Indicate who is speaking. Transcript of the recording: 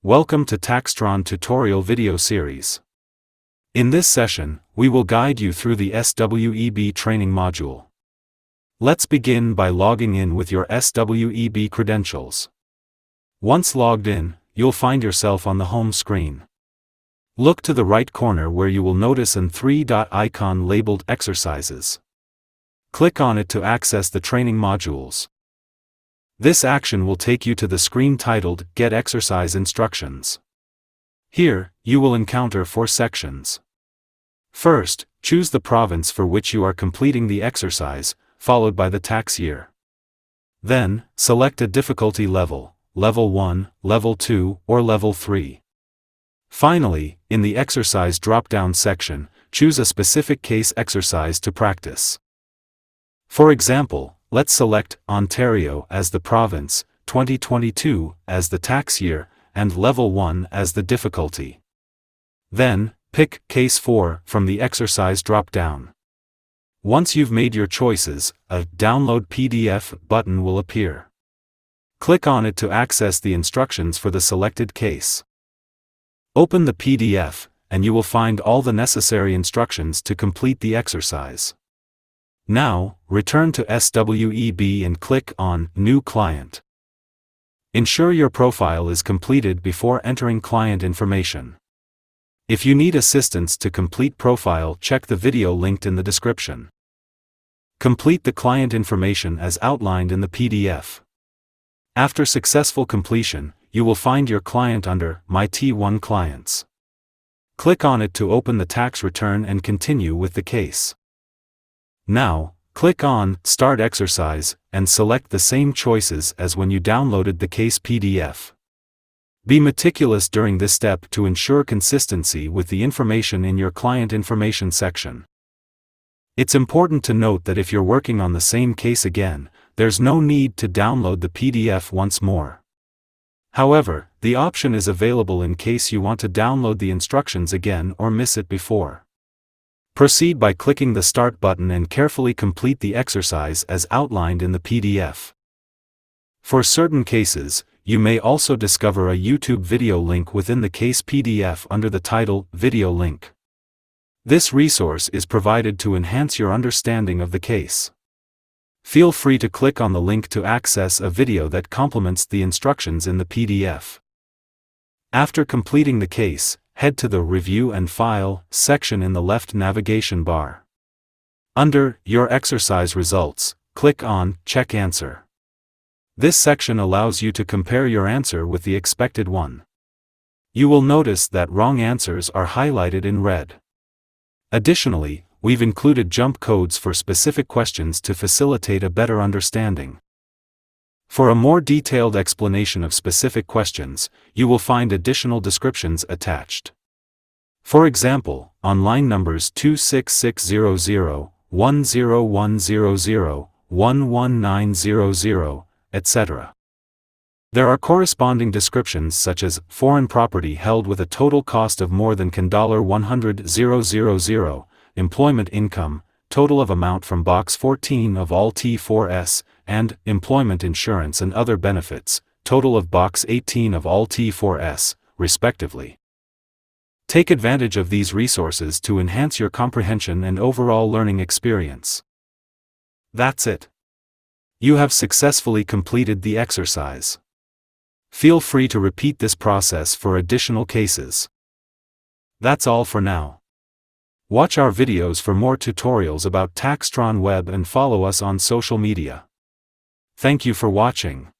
Speaker 1: Welcome to TaxTron tutorial video series. In this session, we will guide you through the SWEB training module. Let's begin by logging in with your SWEB credentials. Once logged in, you'll find yourself on the home screen. Look to the right corner where you will notice an three-dot icon labeled Exercises. Click on it to access the training modules. This action will take you to the screen titled Get Exercise Instructions. Here, you will encounter 4 sections. First, choose the province for which you are completing the exercise, followed by the tax year. Then, select a difficulty level, Level 1, Level 2, or Level 3. Finally, in the Exercise drop-down section, choose a specific case exercise to practice. For example, let's select Ontario as the province, 2022 as the tax year, and Level 1 as the difficulty. Then, pick Case 4 from the exercise drop-down. Once you've made your choices, a Download PDF button will appear. Click on it to access the instructions for the selected case. Open the PDF, and you will find all the necessary instructions to complete the exercise. Now, return to SWEB and click on New Client. Ensure your profile is completed before entering client information. If you need assistance to complete profile, check the video linked in the description. Complete the client information as outlined in the PDF. After successful completion, you will find your client under My T1 Clients. Click on it to open the tax return and continue with the case. Now, click on Start Exercise and select the same choices as when you downloaded the case PDF. Be meticulous during this step to ensure consistency with the information in your client information section. It's important to note that if you're working on the same case again, there's no need to download the PDF once more. However, the option is available in case you want to download the instructions again or miss it before. Proceed by clicking the Start button and carefully complete the exercise as outlined in the PDF. For certain cases, you may also discover a YouTube video link within the case PDF under the title Video Link. This resource is provided to enhance your understanding of the case. Feel free to click on the link to access a video that complements the instructions in the PDF. After completing the case, head to the Review and File section in the left navigation bar. Under Your Exercise Results, click on Check Answer. This section allows you to compare your answer with the expected one. You will notice that wrong answers are highlighted in red. Additionally, we've included jump codes for specific questions to facilitate a better understanding. For a more detailed explanation of specific questions, you will find additional descriptions attached. For example, on line numbers 26600, 10100, 11900, etc. There are corresponding descriptions such as foreign property held with a total cost of more than $100,000, employment income, total of amount from Box 14 of all T4S, and employment insurance and other benefits, total of Box 18 of all T4S, respectively. Take advantage of these resources to enhance your comprehension and overall learning experience. That's it. You have successfully completed the exercise. Feel free to repeat this process for additional cases. That's all for now. Watch our videos for more tutorials about TaxTron Web and follow us on social media. Thank you for watching.